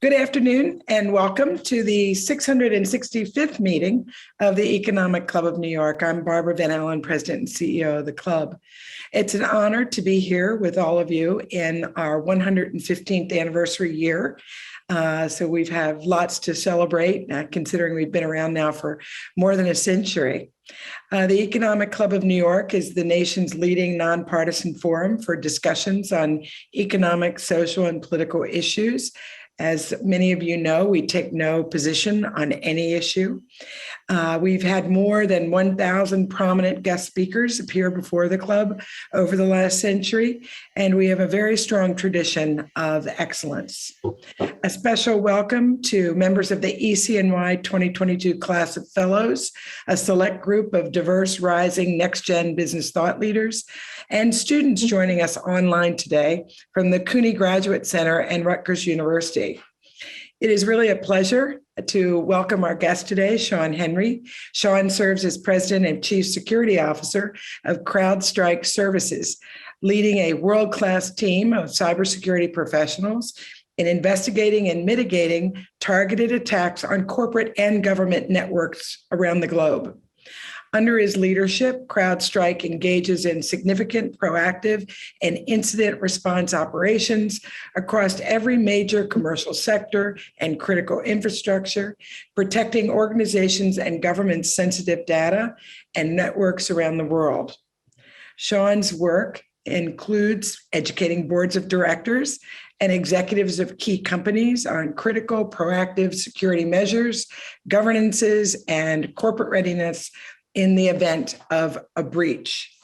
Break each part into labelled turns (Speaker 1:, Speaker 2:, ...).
Speaker 1: Good afternoon and welcome to the 665th meeting of the Economic Club of New York. I'm Barbara Van Allen, President and CEO of the club. It's an honor to be here with all of you in our 115th anniversary year. So we've had lots to celebrate, considering we've been around now for more than a century. The Economic Club of New York is the nation's leading nonpartisan forum for discussions on economic, social, and political issues. As many of you know, we take no position on any issue. We've had more than 1,000 prominent guest speakers appear before the club over the last century, and we have a very strong tradition of excellence. A special welcome to members of the ECNY 2022 class of fellows, a select group of diverse, rising, next-gen business thought leaders, and students joining us online today from the CUNY Graduate Center and Rutgers University. It is really a pleasure to welcome our guest today, Shawn Henry. Shawn serves as President and Chief Security Officer of CrowdStrike Services, leading a world-class team of cybersecurity professionals in investigating and mitigating targeted attacks on corporate and government networks around the globe. Under his leadership, CrowdStrike engages in significant proactive and incident response operations across every major commercial sector and critical infrastructure, protecting organizations and governments' sensitive data and networks around the world. Shawn's work includes educating boards of directors and executives of key companies on critical proactive security measures, governances, and corporate readiness in the event of a breach.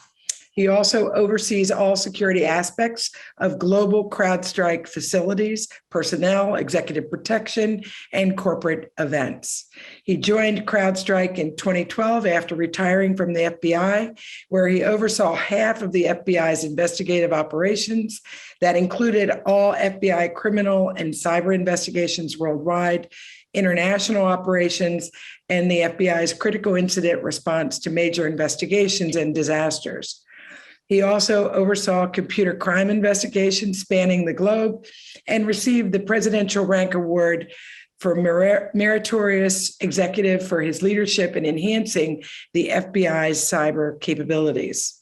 Speaker 1: He also oversees all security aspects of global CrowdStrike facilities, personnel, executive protection, and corporate events. He joined CrowdStrike in 2012 after retiring from the FBI, where he oversaw half of the FBI's investigative operations that included all FBI criminal and cyber investigations worldwide, international operations, and the FBI's critical incident response to major investigations and disasters. He also oversaw computer crime investigations spanning the globe and received the Presidential Rank Award for Meritorious Executive for his leadership in enhancing the FBI's cyber capabilities.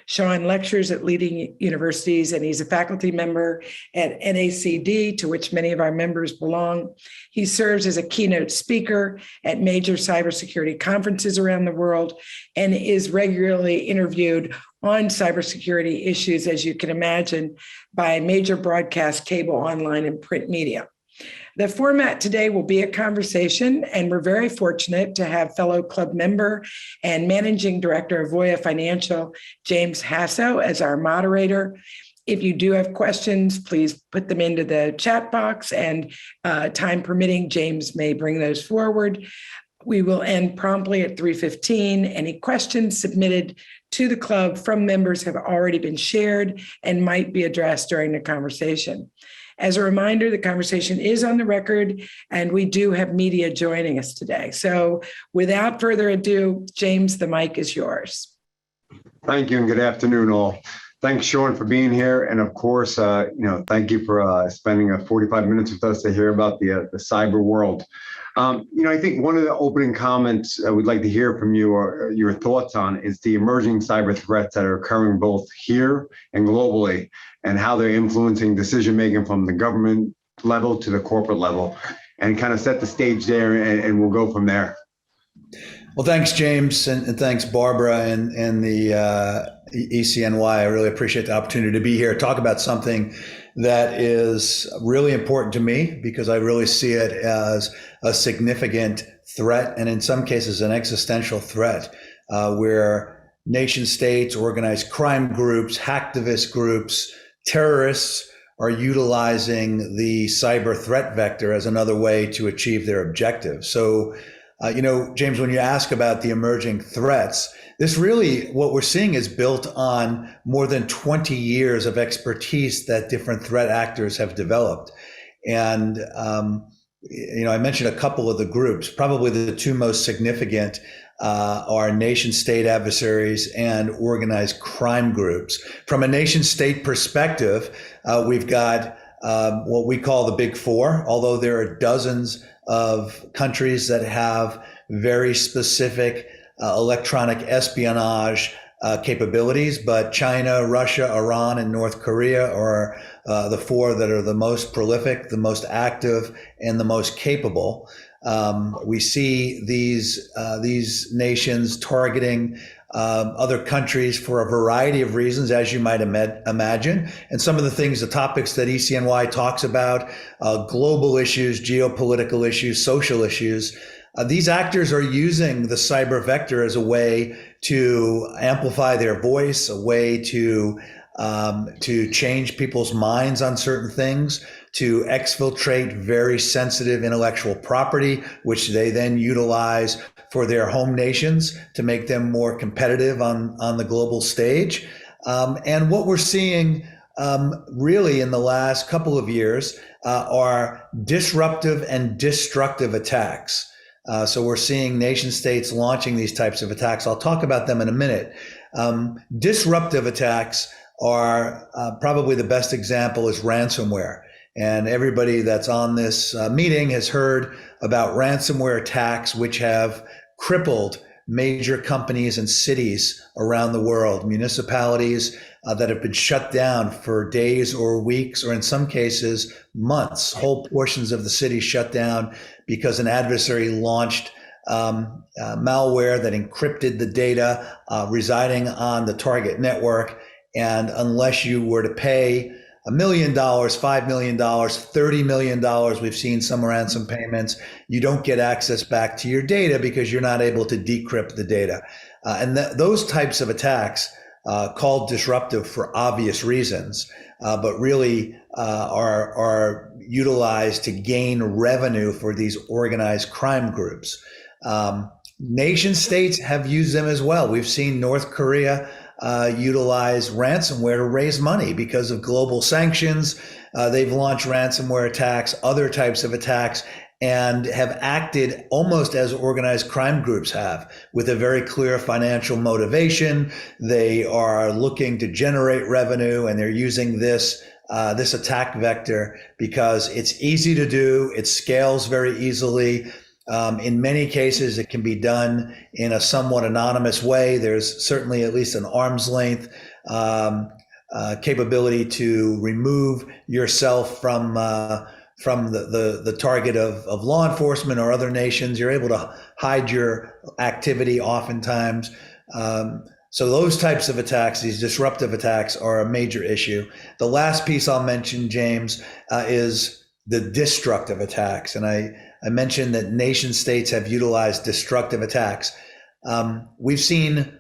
Speaker 1: Shawn lectures at leading universities, and he's a faculty member at NACD, to which many of our members belong. He serves as a keynote speaker at major cybersecurity conferences around the world and is regularly interviewed on cybersecurity issues, as you can imagine, by major broadcast, cable, online, and print media. The format today will be a conversation, and we're very fortunate to have fellow club member and managing director of Voya Financial, James Hasso, as our moderator. If you do have questions, please put them into the chat box, and time permitting, James may bring those forward. We will end promptly at 3:15. Any questions submitted to the club from members have already been shared and might be addressed during the conversation. As a reminder, the conversation is on the record, and we do have media joining us today. So without further ado, James, the mic is yours.
Speaker 2: Thank you, and good afternoon, all. Thanks, Shawn, for being here. And of course, thank you for spending 45 minutes with us to hear about the cyber world. I think one of the opening comments we'd like to hear from you or your thoughts on is the emerging cyber threats that are occurring both here and globally, and how they're influencing decision-making from the government level to the corporate level, and kind of set the stage there, and we'll go from there.
Speaker 3: Well, thanks, James, and thanks, Barbara and the ECNY. I really appreciate the opportunity to be here, talk about something that is really important to me, because I really see it as a significant threat, and in some cases an existential threat, where nation states, organized crime groups, hacktivist groups, terrorists are utilizing the cyber threat vector as another way to achieve their objectives. So, James, when you ask about the emerging threats, this really, what we're seeing is built on more than 20 years of expertise that different threat actors have developed. And, I mentioned a couple of the groups. Probably the two most significant are nation state adversaries and organized crime groups. From a nation state perspective, we've got what we call the Big Four, although there are dozens of countries that have very specific electronic espionage capabilities, but China, Russia, Iran, and North Korea are the four that are the most prolific, the most active, and the most capable. We see these nations targeting other countries for a variety of reasons, as you might imagine. And some of the topics that ECNY talks about, global issues, geopolitical issues, social issues, these actors are using the cyber vector as a way to amplify their voice, a way to change people's minds on certain things, to exfiltrate very sensitive intellectual property, which they then utilize for their home nations to make them more competitive on the global stage. And what we're seeing really in the last couple of years are disruptive and destructive attacks. So we're seeing nation states launching these types of attacks. I'll talk about them in a minute. Disruptive attacks are probably the best example is ransomware. And everybody that's on this meeting has heard about ransomware attacks, which have crippled major companies and cities around the world, municipalities that have been shut down for days or weeks, or in some cases, months, whole portions of the city shut down because an adversary launched malware that encrypted the data residing on the target network. And unless you were to pay $1 million, $5 million, $30 million, we've seen some ransom payments, you don't get access back to your data because you're not able to decrypt the data. And those types of attacks, called disruptive for obvious reasons, but really are utilized to gain revenue for these organized crime groups. Nation states have used them as well. We've seen North Korea utilize ransomware to raise money because of global sanctions. They've launched ransomware attacks, other types of attacks, and have acted almost as organized crime groups have, with a very clear financial motivation. They are looking to generate revenue, and they're using this attack vector because it's easy to do, it scales very easily. In many cases, it can be done in a somewhat anonymous way. There's certainly at least an arm's length capability to remove yourself from the target of law enforcement or other nations. You're able to hide your activity oftentimes. So those types of attacks, these disruptive attacks, are a major issue. The last piece I'll mention, James, is the destructive attacks. And I mentioned that nation states have utilized destructive attacks. We've seen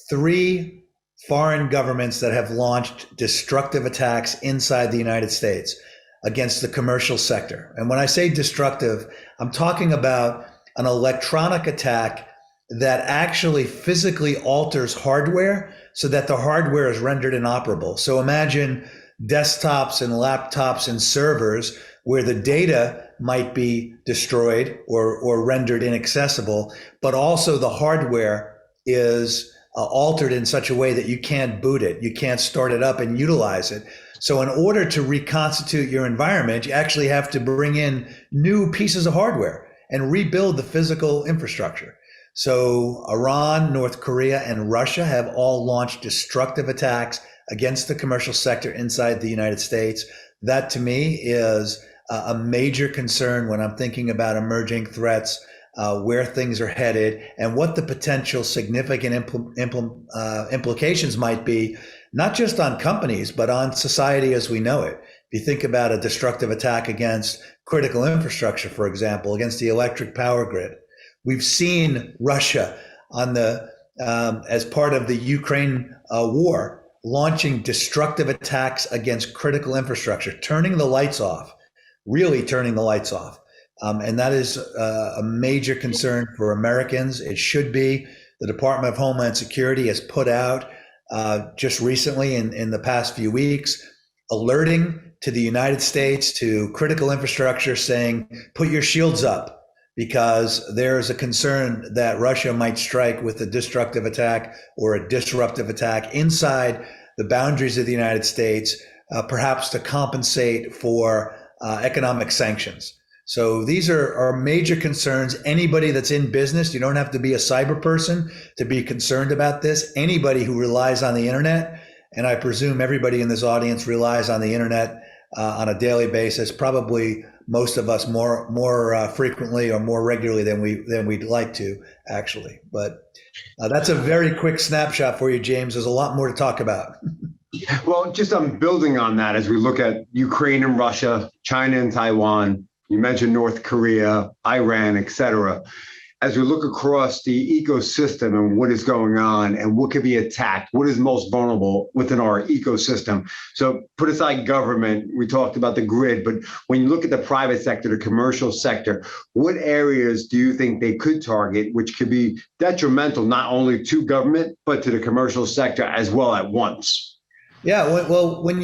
Speaker 3: 3 foreign governments that have launched destructive attacks inside the United States against the commercial sector. And when I say destructive, I'm talking about an electronic attack that actually physically alters hardware so that the hardware is rendered inoperable. So imagine desktops and laptops and servers where the data might be destroyed or rendered inaccessible, but also the hardware is altered in such a way that you can't boot it, you can't start it up and utilize it. So in order to reconstitute your environment, you actually have to bring in new pieces of hardware and rebuild the physical infrastructure. So Iran, North Korea, and Russia have all launched destructive attacks against the commercial sector inside the United States. That to me is a major concern when I'm thinking about emerging threats, where things are headed, and what the potential significant implications might be, not just on companies, but on society as we know it. If you think about a destructive attack against critical infrastructure, for example, against the electric power grid, we've seen Russia as part of the Ukraine war, launching destructive attacks against critical infrastructure, turning the lights off, really turning the lights off. And that is a major concern for Americans. It should be. The Department of Homeland Security has put out just recently in the past few weeks, alerting to the United States, to critical infrastructure, saying, put your shields up, because there is a concern that Russia might strike with a destructive attack or a disruptive attack inside the boundaries of the United States, perhaps to compensate for economic sanctions. So these are major concerns. Anybody that's in business, you don't have to be a cyber person to be concerned about this. Anybody who relies on the internet, and I presume everybody in this audience relies on the internet on a daily basis, probably most of us more frequently or more regularly than we'd like to, actually. But that's a very quick snapshot for you, James. There's a lot more to talk about.
Speaker 2: Well, just building on that, as we look at Ukraine and Russia, China and Taiwan, you mentioned North Korea, Iran, et cetera. As we look across the ecosystem and what is going on and what could be attacked, what is most vulnerable within our ecosystem. So put aside government, we talked about the grid, but when you look at the private sector, the commercial sector, what areas do you think they could target, which could be detrimental not only to government, but to the commercial sector as well at once?
Speaker 3: Yeah, well, when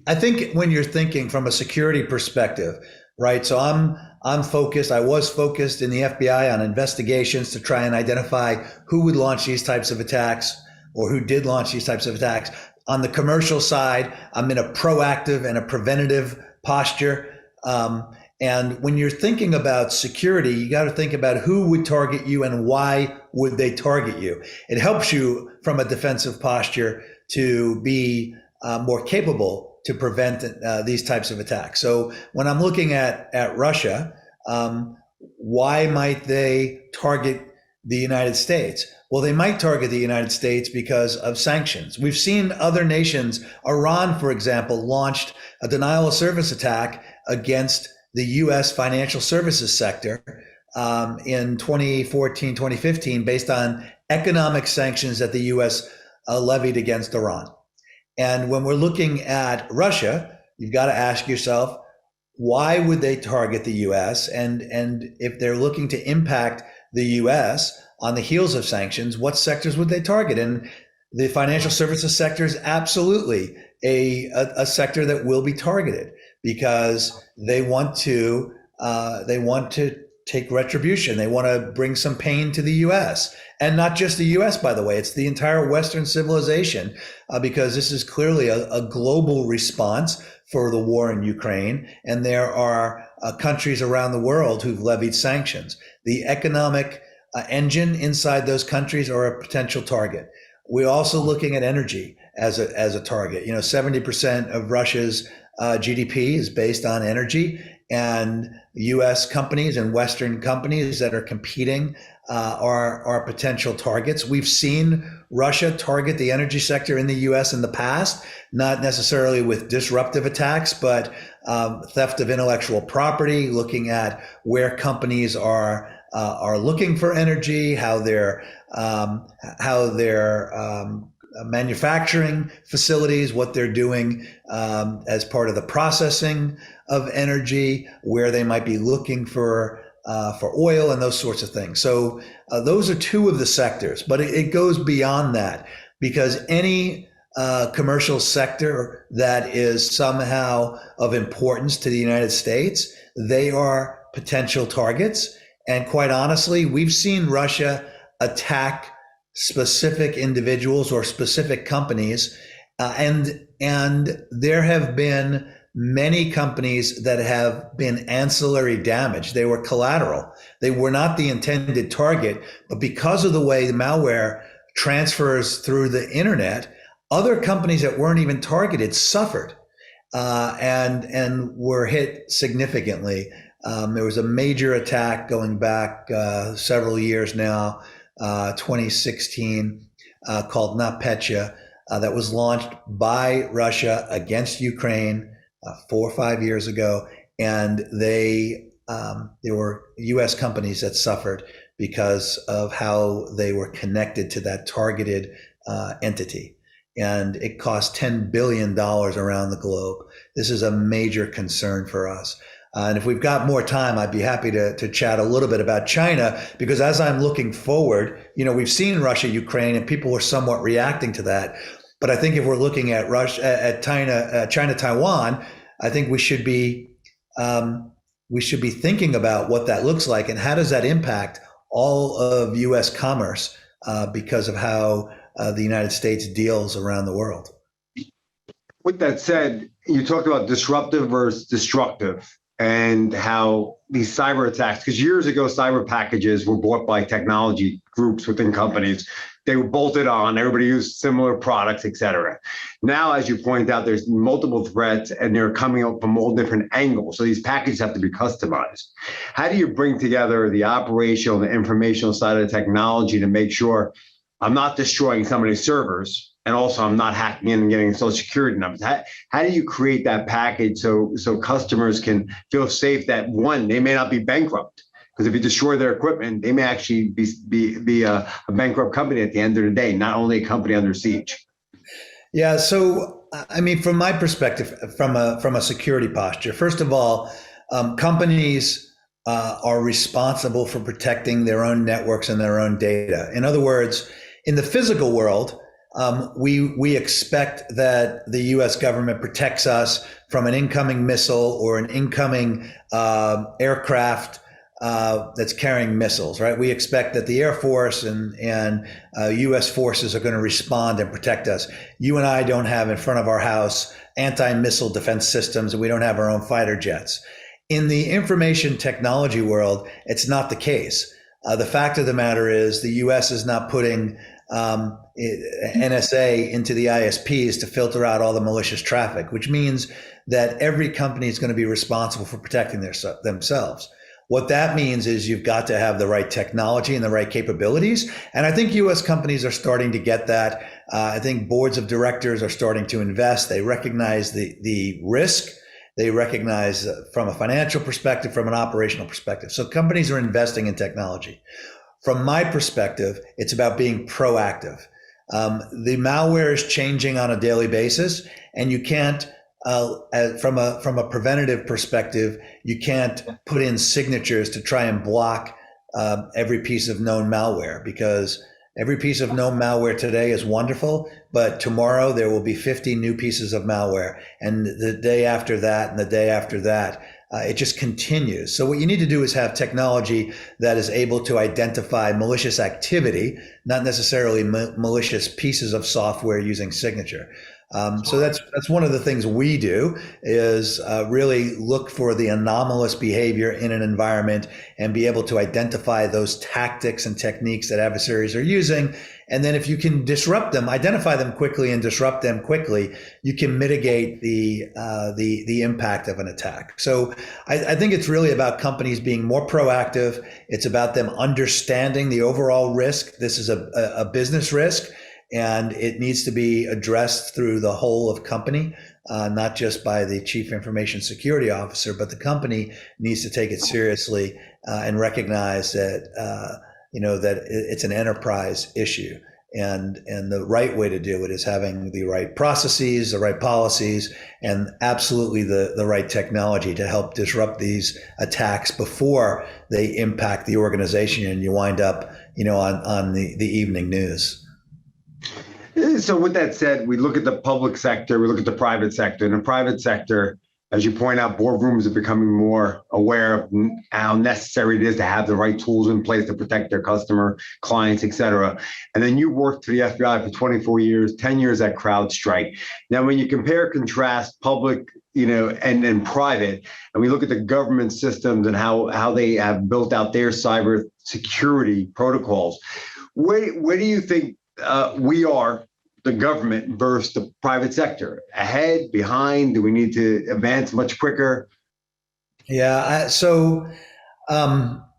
Speaker 3: I think when you're thinking from a security perspective, right? So I'm focused. I was focused in the FBI on investigations to try and identify who would launch these types of attacks or who did launch these types of attacks. On the commercial side, I'm in a proactive and a preventative posture. And when you're thinking about security, you got to think about who would target you and why would they target you. It helps you from a defensive posture to be more capable to prevent these types of attacks. So when I'm looking at Russia, why might they target the United States? Well, they might target the United States because of sanctions. We've seen other nations. Iran, for example, launched a denial of service attack against the U.S. financial services sector in 2014, 2015, based on economic sanctions that the U.S. Levied against Iran. And when we're looking at Russia, you've got to ask yourself, why would they target the U.S.? And if they're looking to impact the U.S. on the heels of sanctions, what sectors would they target? And the financial services sector is absolutely a sector that will be targeted because they want to take retribution. They want to bring some pain to the U.S. And not just the U.S., by the way, it's the entire Western civilization, because this is clearly a global response for the war in Ukraine. And there are countries around the world who've levied sanctions. The economic engine inside those countries are a potential target. We're also looking at energy as a target. 70% of Russia's GDP is based on energy, and U.S. companies and Western companies that are competing are potential targets. We've seen Russia target the energy sector in the U.S. in the past, not necessarily with disruptive attacks, but theft of intellectual property, looking at where companies are looking for energy, how their manufacturing facilities, what they're doing as part of the processing of energy, where they might be looking for oil and those sorts of things. So those are two of the sectors, but it goes beyond that, because any commercial sector that is somehow of importance to the United States, they are potential targets. And quite honestly, we've seen Russia attack specific individuals or specific companies, and there have been many companies that have been ancillary damage. They were collateral. They were not the intended target, but because of the way the malware transfers through the internet, other companies that weren't even targeted suffered and were hit significantly. There was a major attack going back several years now, 2016, called NotPetya, that was launched by Russia against Ukraine 4 or 5 years ago, and there were U.S. companies that suffered because of how they were connected to that targeted entity, and it cost $10 billion around the globe. This is a major concern for us. And if we've got more time, I'd be happy to chat a little bit about China, because as I'm looking forward, we've seen Russia, Ukraine, and people are somewhat reacting to that. But I think if we're looking at Russia, at China, Taiwan, I think we should be thinking about what that looks like and how does that impact all of U.S. commerce because of how the United States deals around the world.
Speaker 2: With that said, you talked about disruptive versus destructive and how these cyber attacks, because years ago, cyber packages were bought by technology groups within companies. They were bolted on, everybody used similar products, et cetera. Now, as you point out, there's multiple threats and they're coming up from all different angles. So these packages have to be customized. How do you bring together the operational and the informational side of the technology to make sure I'm not destroying somebody's servers, and also I'm not hacking in and getting social security numbers? How do you create that package so customers can feel safe that, one, they may not be bankrupt? Because if you destroy their equipment, they may actually be a bankrupt company at the end of the day, not only a company under siege.
Speaker 3: Yeah. So, I mean, from my perspective, from a security posture, first of all, companies are responsible for protecting their own networks and their own data. In other words, in the physical world, we expect that the U.S. government protects us from an incoming missile or an incoming aircraft that's carrying missiles, right? We expect that the Air Force and U.S. forces are going to respond and protect us. You and I don't have in front of our house anti-missile defense systems, and we don't have our own fighter jets. In the information technology world, it's not the case. The fact of the matter is the U.S. is not putting NSA into the ISPs to filter out all the malicious traffic, which means that every company is going to be responsible for protecting themselves. What that means is you've got to have the right technology and the right capabilities. And I think U.S. companies are starting to get that. I think boards of directors are starting to invest. They recognize the risk. They recognize from a financial perspective, from an operational perspective. So companies are investing in technology. From my perspective, it's about being proactive. The malware is changing on a daily basis, and you can't, from a preventative perspective, you can't put in signatures to try and block every piece of known malware, because every piece of known malware today is wonderful, but tomorrow there will be 50 new pieces of malware, and the day after that, and the day after that. It just continues. So what you need to do is have technology that is able to identify malicious activity, not necessarily malicious pieces of software using signature. So that's one of the things we do is really look for the anomalous behavior in an environment and be able to identify those tactics and techniques that adversaries are using. And then if you can disrupt them, identify them quickly and disrupt them quickly, you can mitigate the impact of an attack. So I think it's really about companies being more proactive. It's about them understanding the overall risk. This is a business risk, and it needs to be addressed through the whole of company, not just by the chief information security officer, but the company needs to take it seriously and recognize that that it's an enterprise issue. And the right way to do it is having the right processes, the right policies, and absolutely the right technology to help disrupt these attacks before they impact the organization and you wind up, on the evening news.
Speaker 2: So with that said, we look at the public sector, we look at the private sector. In the private sector, as you point out, boardrooms are becoming more aware of how necessary it is to have the right tools in place to protect their customer, clients, et cetera. And then you worked for the FBI for 24 years, 10 years at CrowdStrike. Now, when you compare, contrast public, and private, and we look at the government systems and how they have built out their cyber security protocols, where do you think we are, the government versus the private sector? Ahead, behind? Do we need to advance much quicker?
Speaker 3: Yeah, so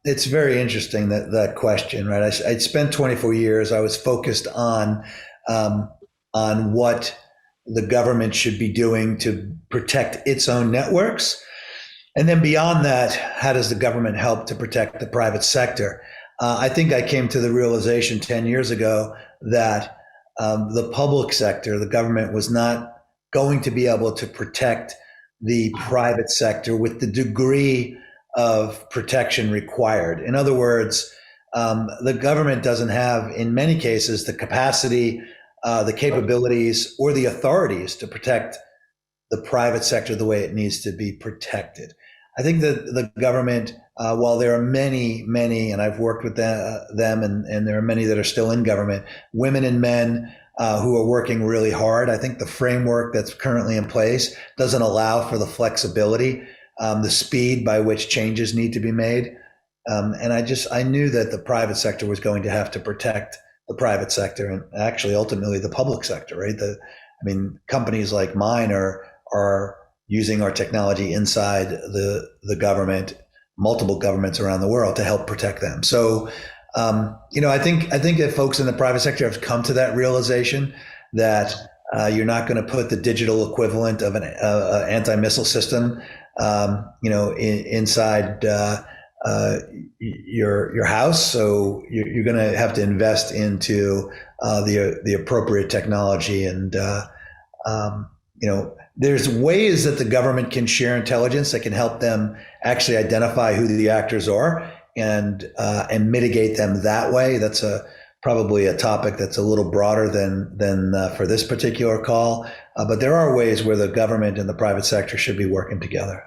Speaker 3: it's very interesting that question, right? I'd spent 24 years. I was focused on what the government should be doing to protect its own networks, and then beyond that, how does the government help to protect the private sector? I think I came to the realization 10 years ago that the public sector, the government, was not going to be able to protect the private sector with the degree of protection required. In other words, the government doesn't have, in many cases, the capacity, the capabilities, or the authorities to protect the private sector the way it needs to be protected. I think that the government, while there are many, and I've worked with them, and there are many that are still in government, women and men, who are working really hard. I think the framework that's currently in place doesn't allow for the flexibility, the speed by which changes need to be made. And I knew that the private sector was going to have to protect the private sector and actually ultimately the public sector, right? Companies like mine are using our technology inside the government, multiple governments around the world to help protect them. So, I think that folks in the private sector have come to that realization that you're not going to put the digital equivalent of an anti-missile system, inside your house. So you're going to have to invest into the appropriate technology, and there's ways that the government can share intelligence that can help them actually identify who the actors are and mitigate them that way. That's probably a topic that's a little broader than for this particular call. But there are ways where the government and the private sector should be working together.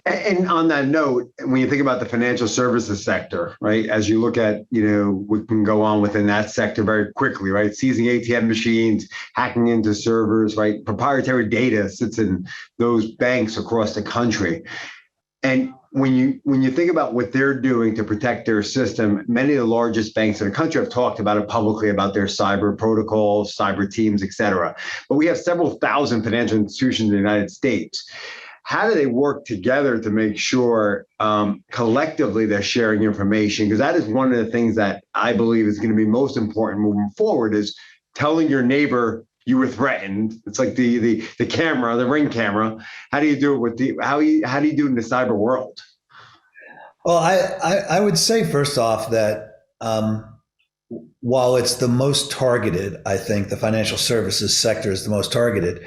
Speaker 2: And on that note, when you think about the financial services sector, right, as you look at, what can go on within that sector very quickly, right, seizing ATM machines, hacking into servers, right, proprietary data sits in those banks across the country. And when you think about what they're doing to protect their system, many of the largest banks in the country have talked about it publicly, about their cyber protocols, cyber teams, et cetera. But we have several thousand financial institutions in the United States. How do they work together to make sure collectively they're sharing information? Because that is one of the things that I believe is going to be most important moving forward, is telling your neighbor you were threatened. It's like the camera, the Ring camera. How do you do it with how do you do it in the cyber world?
Speaker 3: Well, I would say first off that while it's the most targeted, I think the financial services sector is the most targeted.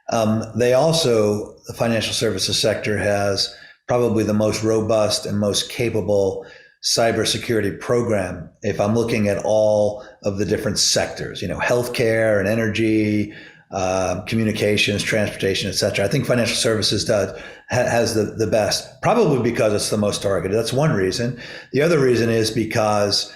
Speaker 3: The financial services sector has probably the most robust and most capable cybersecurity program. If I'm looking at all of the different sectors, healthcare and energy, communications, transportation, et cetera, I think financial services has the best, probably because it's the most targeted. That's one reason. The other reason is because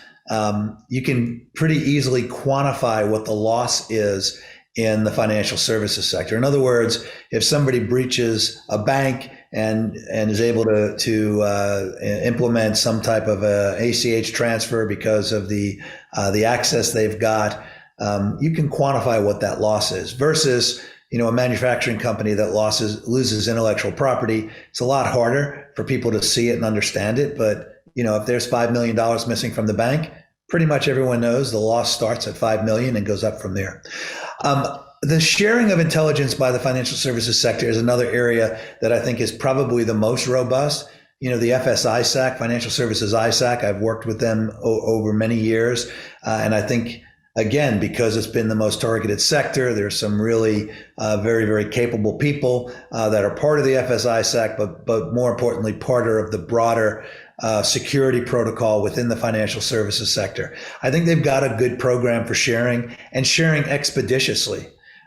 Speaker 3: you can pretty easily quantify what the loss is in the financial services sector. In other words, if somebody breaches a bank and is able to implement some type of a ACH transfer because of the access they've got, you can quantify what that loss is. Versus, a manufacturing company that loses intellectual property, it's a lot harder for people to see it and understand it. But if there's $5 million missing from the bank, pretty much everyone knows the loss starts at 5 million and goes up from there. The sharing of intelligence by the financial services sector is another area that I think is probably the most robust. The FS-ISAC, Financial Services ISAC, I've worked with them over many years. And I think, again, because it's been the most targeted sector, there's some really very, very capable people that are part of the FS-ISAC, but more importantly, part of the broader security protocol within the financial services sector. I think they've got a good program for sharing and sharing expeditiously.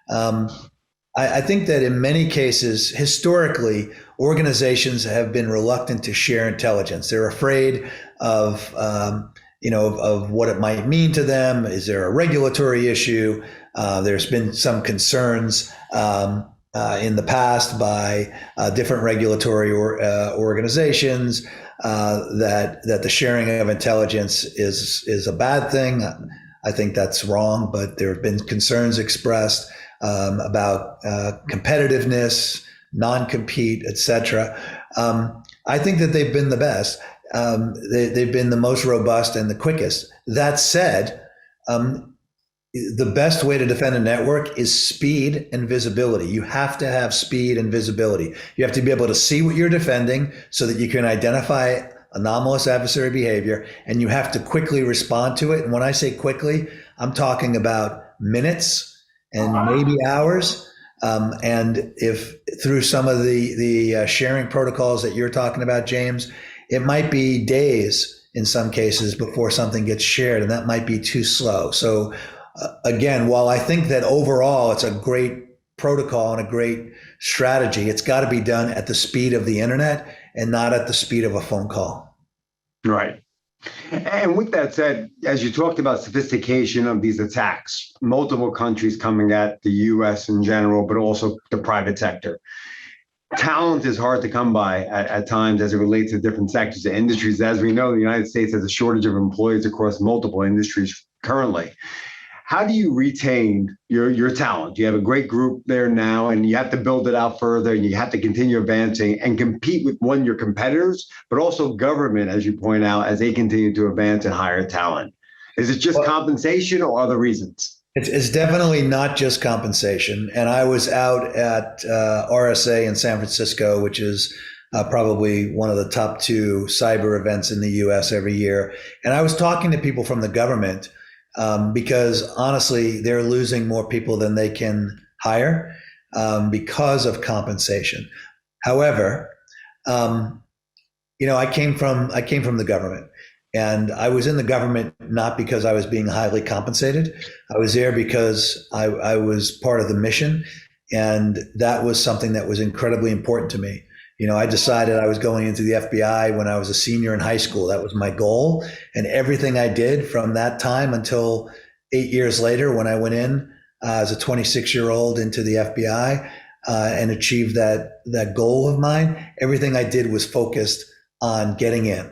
Speaker 3: I think that in many cases, historically, organizations have been reluctant to share intelligence. They're afraid of what it might mean to them. Is there a regulatory issue? There's been some concerns in the past by different regulatory organizations that the sharing of intelligence is a bad thing. I think that's wrong, but there have been concerns expressed about competitiveness, non-compete, et cetera. I think that they've been the best. They've been the most robust and the quickest. That said, the best way to defend a network is speed and visibility. You have to have speed and visibility. You have to be able to see what you're defending so that you can identify anomalous adversary behavior, and you have to quickly respond to it. And when I say quickly, I'm talking about minutes and maybe hours. And if through some of the sharing protocols that you're talking about, James, it might be days in some cases before something gets shared, and that might be too slow. So again, while I think that overall it's a great protocol and a great strategy, it's got to be done at the speed of the internet and not at the speed of a phone call.
Speaker 2: Right. And with that said, as you talked about sophistication of these attacks, multiple countries coming at the US in general, but also the private sector. Talent is hard to come by at times as it relates to different sectors and industries. As we know, the United States has a shortage of employees across multiple industries currently. How do you retain your talent? You have a great group there now, and you have to build it out further, and you have to continue advancing and compete with your competitors, but also government, as you point out, as they continue to advance and hire talent. Is it just compensation or other reasons?
Speaker 3: It's definitely not just compensation. And I was out at RSA in San Francisco, which is probably one of the top 2 cyber events in the US every year. And I was talking to people from the government because honestly, they're losing more people than they can hire because of compensation. However, I came from the government. And I was in the government not because I was being highly compensated. I was there because I was part of the mission. And that was something that was incredibly important to me. I decided I was going into the FBI when I was a senior in high school. That was my goal. And everything I did from that time until 8 years later, when I went in as a 26-year-old into the FBI and achieved that goal of mine, everything I did was focused on getting in.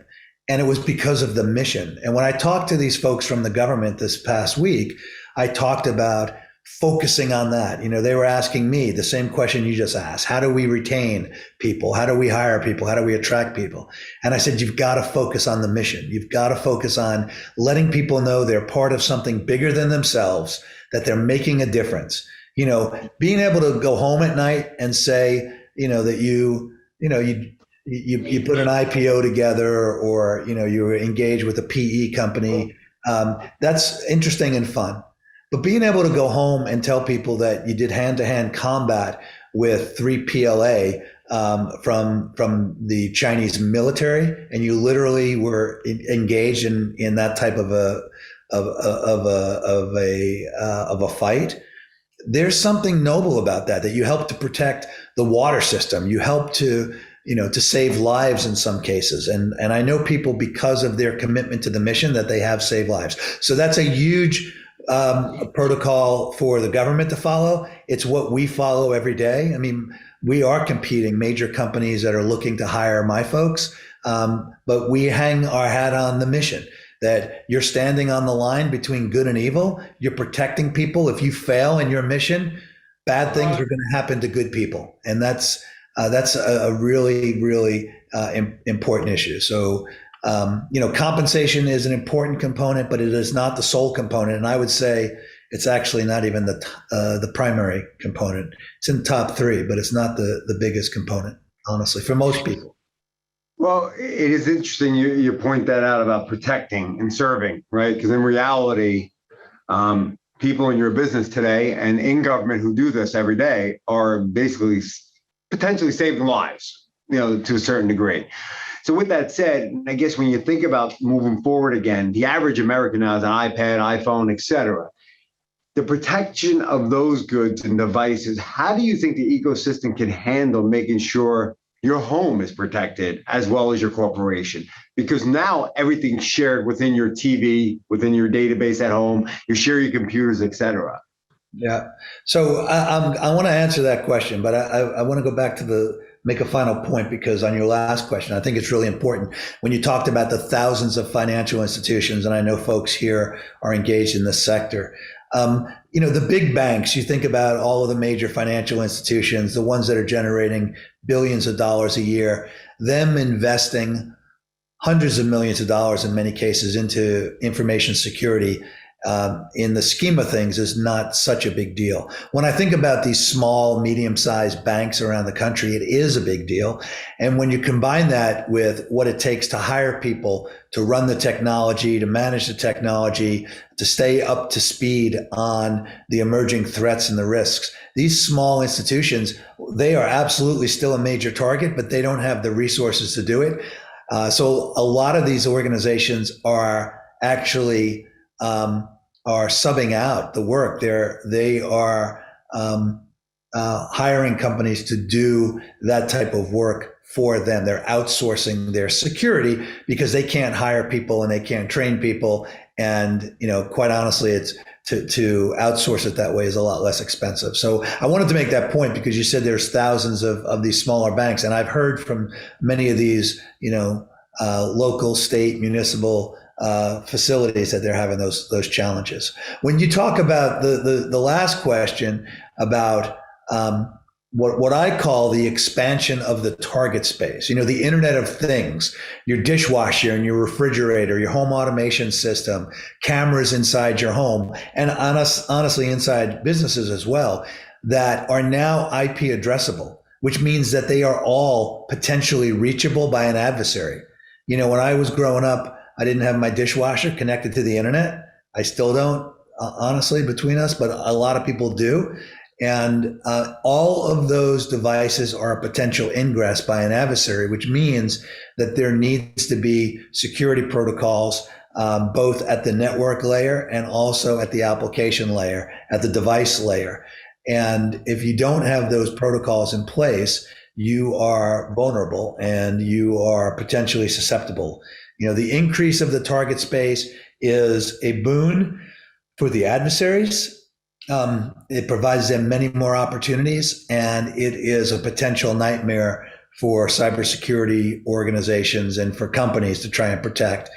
Speaker 3: And it was because of the mission. And when I talked to these folks from the government this past week, I talked about focusing on that. They were asking me the same question you just asked. How do we retain people? How do we hire people? How do we attract people? And I said, you've got to focus on the mission. You've got to focus on letting people know they're part of something bigger than themselves, that they're making a difference. Being able to go home at night and say, that you put an IPO together, or you were engaged with a PE company. That's interesting and fun. But being able to go home and tell people that you did hand-to-hand combat with 3 PLA from the Chinese military, and you literally were engaged in that type of a fight. There's something noble about that you helped to protect the water system. You helped to save lives in some cases. And I know people, because of their commitment to the mission, that they have saved lives. So that's a huge protocol for the government to follow. It's what we follow every day. I mean, we are competing major companies that are looking to hire my folks, but we hang our hat on the mission that you're standing on the line between good and evil. You're protecting people. If you fail in your mission, bad things are going to happen to good people. And that's a really, really important issue. So, compensation is an important component, but it is not the sole component. And I would say it's actually not even the primary component. It's in the top 3, but it's not the biggest component, honestly, for most people.
Speaker 2: Well, it is interesting you point that out about protecting and serving, right? Because in reality, people in your business today and in government who do this every day are basically potentially saving lives, to a certain degree. So with that said, I guess when you think about moving forward again, the average American now has an iPad, iPhone, et cetera. The protection of those goods and devices, how do you think the ecosystem can handle making sure your home is protected as well as your corporation? Because now everything's shared within your TV, within your database at home, you share your computers, et cetera.
Speaker 3: Yeah. So I want to answer that question, but I want to go back to make a final point, because on your last question, I think it's really important. When you talked about the thousands of financial institutions, and I know folks here are engaged in this sector, the big banks, you think about all of the major financial institutions, the ones that are generating billions of dollars a year, them investing hundreds of millions of dollars in many cases into information security, in the scheme of things, is not such a big deal. When I think about these small, medium-sized banks around the country, it is a big deal. And when you combine that with what it takes to hire people, to run the technology, to manage the technology, to stay up to speed on the emerging threats and the risks, these small institutions, they are absolutely still a major target, but they don't have the resources to do it. So a lot of these organizations are actually are subbing out the work. They are hiring companies to do that type of work for them. They're outsourcing their security because they can't hire people and they can't train people. And, quite honestly, it's to outsource it that way is a lot less expensive. So I wanted to make that point because you said there's thousands of these smaller banks. And I've heard from many of these, local, state, municipal facilities that they're having those challenges. When you talk about the last question about what I call the expansion of the target space, the Internet of Things, your dishwasher and your refrigerator, your home automation system, cameras inside your home, and honestly inside businesses as well, that are now IP addressable, which means that they are all potentially reachable by an adversary. When I was growing up, I didn't have my dishwasher connected to the internet. I still don't, honestly, between us, but a lot of people do. And all of those devices are a potential ingress by an adversary, which means that there needs to be security protocols, both at the network layer and also at the application layer, at the device layer. And if you don't have those protocols in place, you are vulnerable and you are potentially susceptible. The increase of the target space is a boon for the adversaries. It provides them many more opportunities, and it is a potential nightmare for cybersecurity organizations and for companies to try and protect.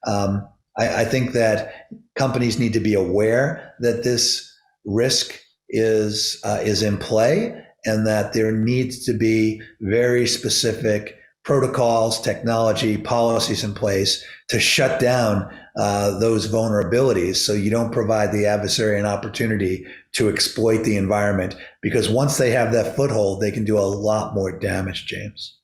Speaker 3: I think that companies need to be aware that this risk is in play, and that there needs to be very specific protocols, technology, policies in place to shut down those vulnerabilities, so you don't provide the adversary an opportunity to exploit the environment, because once they have that foothold, they can do a lot more damage, James.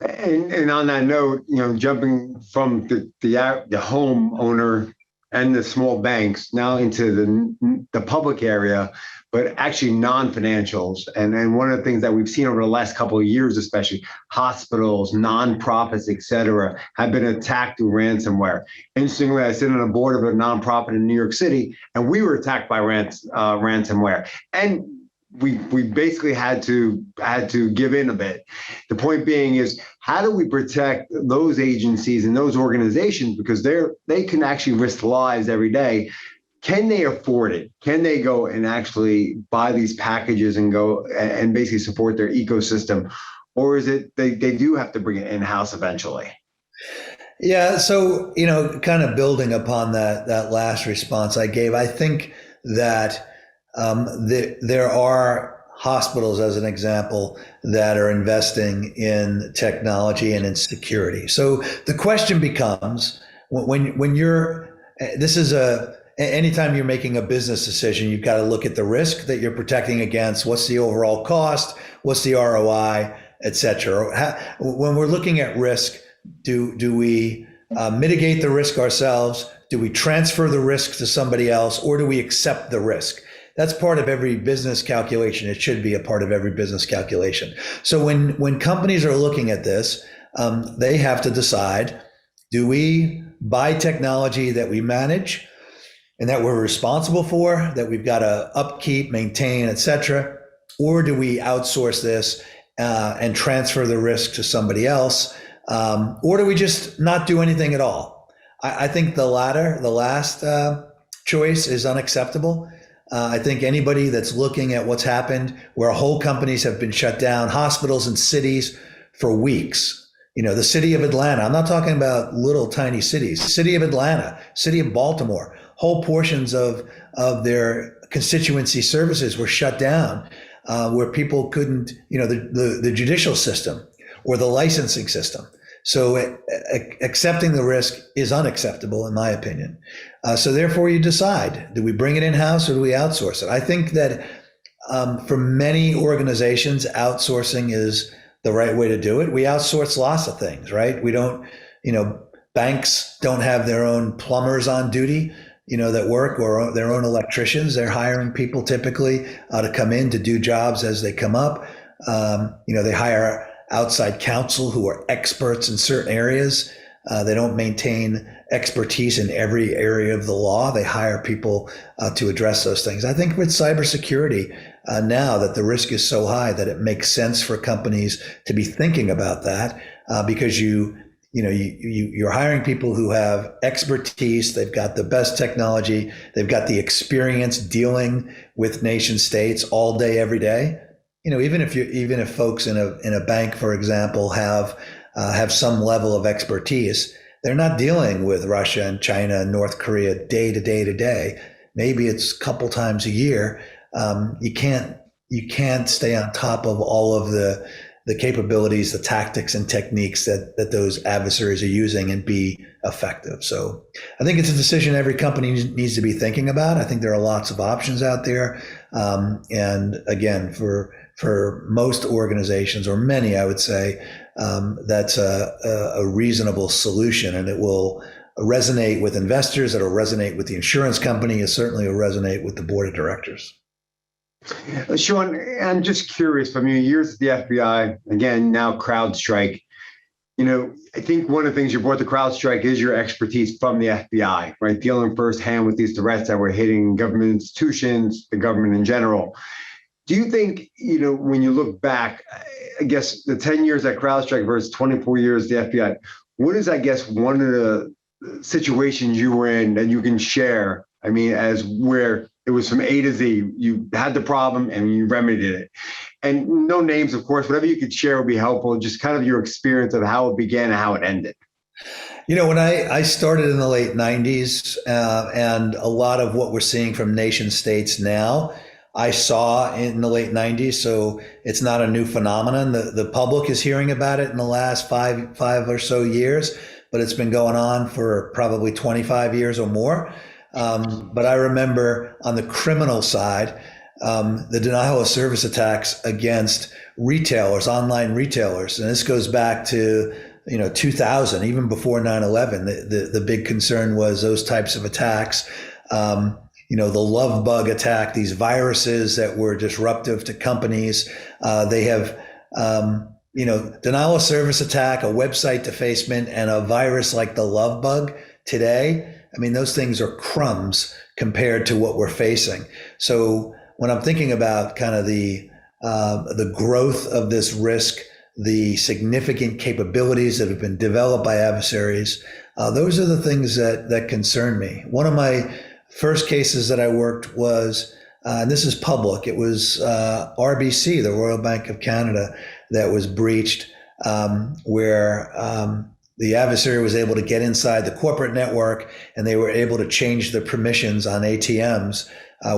Speaker 2: And on that note, jumping from the homeowner and the small banks now into the public area, but actually non-financials. And one of the things that we've seen over the last couple of years, especially hospitals, nonprofits, et cetera, have been attacked through ransomware. Interestingly, I sit on a board of a nonprofit in New York City, and we were attacked by ransomware. And we basically had to give in a bit. The point being is, how do we protect those agencies and those organizations, because they can actually risk lives every day? Can they afford it? Can they go and actually buy these packages and go and basically support their ecosystem? Or is it they do have to bring it in-house eventually?
Speaker 3: Yeah, so, kind of building upon that last response I gave, I think that there are hospitals, as an example, that are investing in technology and in security. So the question becomes, when you're, anytime you're making a business decision, you've got to look at the risk that you're protecting against. What's the overall cost? What's the ROI, et cetera? When we're looking at risk, do we mitigate the risk ourselves? Do we transfer the risk to somebody else, or do we accept the risk? That's part of every business calculation. It should be a part of every business calculation. So when companies are looking at this, they have to decide, do we buy technology that we manage and that we're responsible for, that we've got to upkeep, maintain, et cetera, or do we outsource this and transfer the risk to somebody else, or do we just not do anything at all? I think the last choice is unacceptable. I think anybody that's looking at what's happened, where whole companies have been shut down, hospitals and cities for weeks. The city of Atlanta, I'm not talking about little tiny cities, city of Atlanta, city of Baltimore, whole portions of their constituency services were shut down, where people couldn't, the judicial system or the licensing system. So accepting the risk is unacceptable, in my opinion. So therefore, you decide, do we bring it in-house or do we outsource it? I think that for many organizations, outsourcing is the right way to do it. We outsource lots of things, right? We don't, banks don't have their own plumbers on duty, that work, or their own electricians. They're hiring people typically to come in to do jobs as they come up. They hire outside counsel who are experts in certain areas. They don't maintain expertise in every area of the law. They hire people to address those things. I think with cybersecurity, now that the risk is so high that it makes sense for companies to be thinking about that, because you're hiring people who have expertise. They've got the best technology. They've got the experience dealing with nation states all day, every day. Even if folks in a bank, for example, have some level of expertise, they're not dealing with Russia and China and North Korea day to day to day. Maybe it's a couple times a year. You can't stay on top of all of the capabilities, the tactics and techniques that those adversaries are using and be effective. So I think it's a decision every company needs to be thinking about. I think there are lots of options out there. And again, for most organizations, or many, I would say, that's a reasonable solution, and it will resonate with investors. It'll resonate with the insurance company. It certainly will resonate with the board of directors.
Speaker 2: Shawn, I'm just curious, from your years at the FBI, again, now CrowdStrike, I think one of the things you brought to CrowdStrike is your expertise from the FBI, right? Dealing firsthand with these threats that were hitting government institutions, the government in general. Do you think, when you look back, I guess the 10 years at CrowdStrike versus 24 years at the FBI, what is, I guess, one of the situations you were in that you can share? I mean, as where it was from A to Z, you had the problem and you remedied it. And no names, of course, whatever you could share would be helpful, just kind of your experience of how it began and how it ended.
Speaker 3: When I started in the late 90s, and a lot of what we're seeing from nation states now, I saw in the late 90s, so it's not a new phenomenon. The public is hearing about it in the last five or so years, but it's been going on for probably 25 years or more. But I remember on the criminal side, the denial of service attacks against retailers, online retailers, and this goes back to 2000, even before 9/11. The big concern was those types of attacks. The love bug attack, these viruses that were disruptive to companies. They have, denial of service attack, a website defacement, and a virus like the love bug today. I mean, those things are crumbs compared to what we're facing. So when I'm thinking about kind of the growth of this risk, the significant capabilities that have been developed by adversaries, those are the things that concern me. One of my first cases that I worked was, and this is public, it was RBC, the Royal Bank of Canada, that was breached, where the adversary was able to get inside the corporate network, and they were able to change the permissions on ATMs,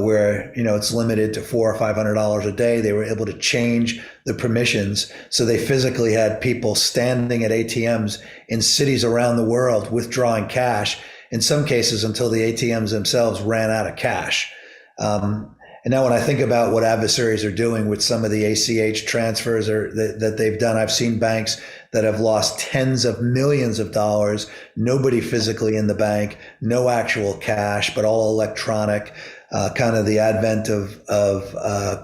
Speaker 3: where it's limited to $400 or $500 a day. They were able to change the permissions, so they physically had people standing at ATMs in cities around the world withdrawing cash, in some cases until the ATMs themselves ran out of cash. And now when I think about what adversaries are doing with some of the ACH transfers that they've done, I've seen banks that have lost tens of millions of dollars, nobody physically in the bank, no actual cash, but all electronic. Kind of the advent of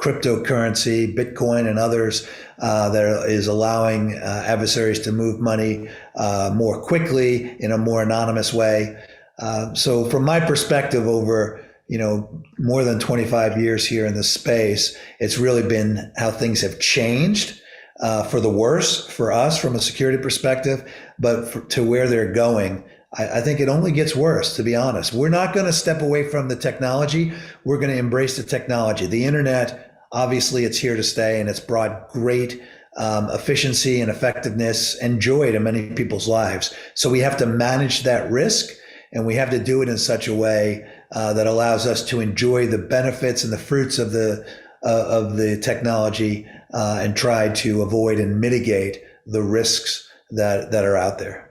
Speaker 3: cryptocurrency, Bitcoin and others, that is allowing adversaries to move money more quickly in a more anonymous way. So from my perspective, over more than 25 years here in this space, it's really been how things have changed for the worse for us from a security perspective, but to where they're going, I think it only gets worse, to be honest. We're not going to step away from the technology. We're going to embrace the technology. The internet, obviously, it's here to stay, and it's brought great efficiency and effectiveness and joy to many people's lives. So we have to manage that risk, and we have to do it in such a way that allows us to enjoy the benefits and the fruits of the technology, and try to avoid and mitigate the risks that are out there.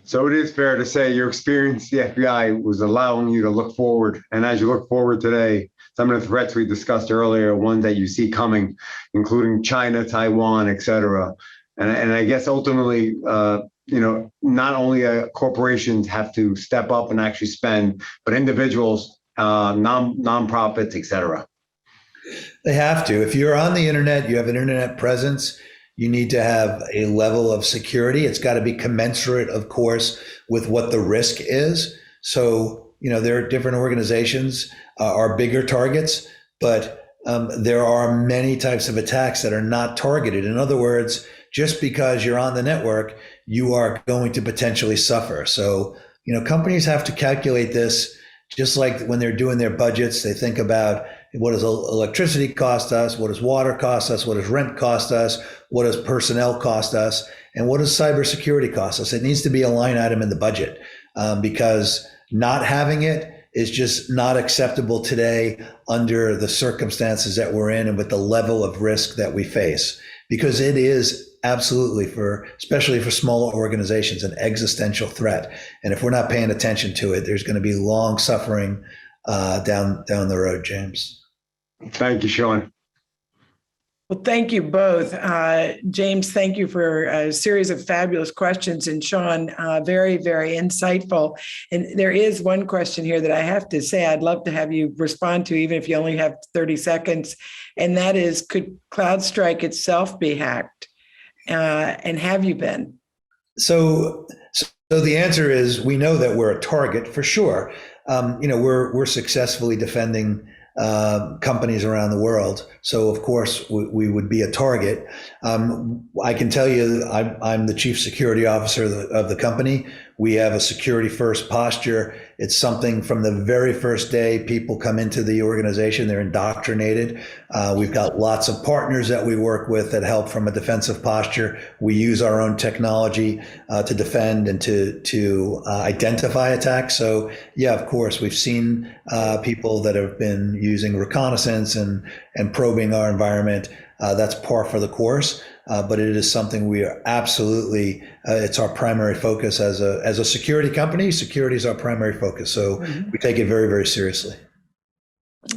Speaker 2: So it is fair to say your experience at the FBI was allowing you to look forward. And as you look forward today, some of the threats we discussed earlier, ones that you see coming, including China, Taiwan, et cetera. And I guess ultimately, not only corporations have to step up and actually spend, but individuals, nonprofits, et cetera.
Speaker 3: They have to. If you're on the internet, you have an internet presence, you need to have a level of security. It's got to be commensurate, of course, with what the risk is. So, there are different organizations are bigger targets, but there are many types of attacks that are not targeted. In other words, just because you're on the network, you are going to potentially suffer. So, companies have to calculate this just like when they're doing their budgets. They think about, what does electricity cost us? What does water cost us? What does rent cost us? What does personnel cost us? And what does cybersecurity cost us? It needs to be a line item in the budget, because not having it is just not acceptable today under the circumstances that we're in and with the level of risk that we face, because it is absolutely, especially for smaller organizations, an existential threat. And if we're not paying attention to it, there's going to be long suffering down the road, James.
Speaker 2: Thank you, Shawn.
Speaker 1: Well, thank you both. James, thank you for a series of fabulous questions. And Shawn, very, very insightful. And there is one question here that I have to say I'd love to have you respond to, even if you only have 30 seconds. And that is, could CrowdStrike itself be hacked? And have you been?
Speaker 3: So the answer is, we know that we're a target for sure. We're successfully defending companies around the world. So of course we would be a target. I can tell you, I'm the chief security officer of the company. We have a security first posture. It's something from the very first day people come into the organization, they're indoctrinated. We've got lots of partners that we work with that help from a defensive posture. We use our own technology to defend and to identify attacks. So yeah, of course, we've seen people that have been using reconnaissance and probing our environment. That's par for the course, but it is something we are absolutely, it's our primary focus as a security company. Security is our primary focus. So we take it very, very seriously.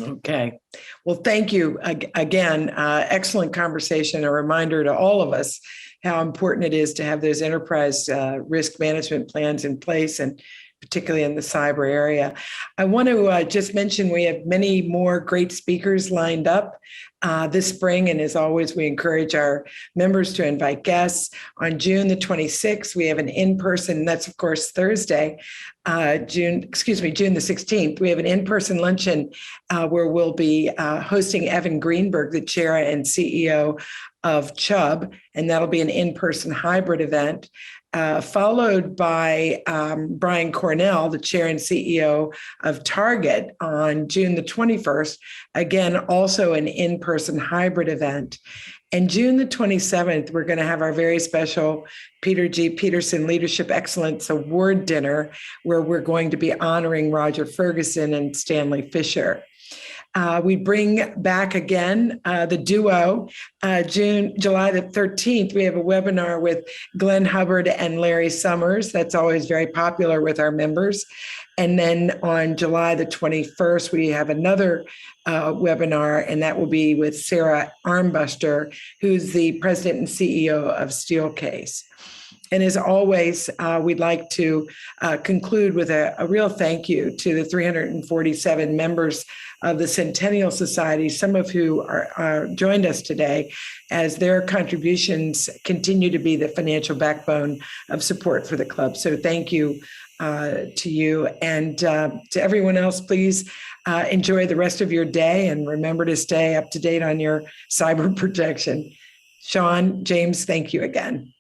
Speaker 1: Okay. Well, thank you again. Excellent conversation. A reminder to all of us how important it is to have those enterprise risk management plans in place, and particularly in the cyber area. I want to just mention we have many more great speakers lined up this spring. And as always, we encourage our members to invite guests. On June the 26th, we have an in-person, that's of course Thursday, June the 16th, we have an in-person luncheon where we'll be hosting Evan Greenberg, the chair and CEO of Chubb, and that'll be an in-person hybrid event. Followed by Brian Cornell, the chair and CEO of Target, on June the 21st, again, also an in-person hybrid event. And June the 27th, we're going to have our very special Peter G. Peterson Leadership Excellence Award dinner, where we're going to be honoring Roger Ferguson and Stanley Fisher. We bring back again the duo. July the 13th, we have a webinar with Glenn Hubbard and Larry Summers. That's always very popular with our members. And then on July the 21st, we have another webinar, and that will be with Sarah Armbuster, who's the president and CEO of Steelcase. And as always, we'd like to conclude with a real thank you to the 347 members of the Centennial Society, some of who are joined us today, as their contributions continue to be the financial backbone of support for the club. So thank you to you, and to everyone else. Please enjoy the rest of your day, and remember to stay up to date on your cyber protection. Shawn, James, thank you again.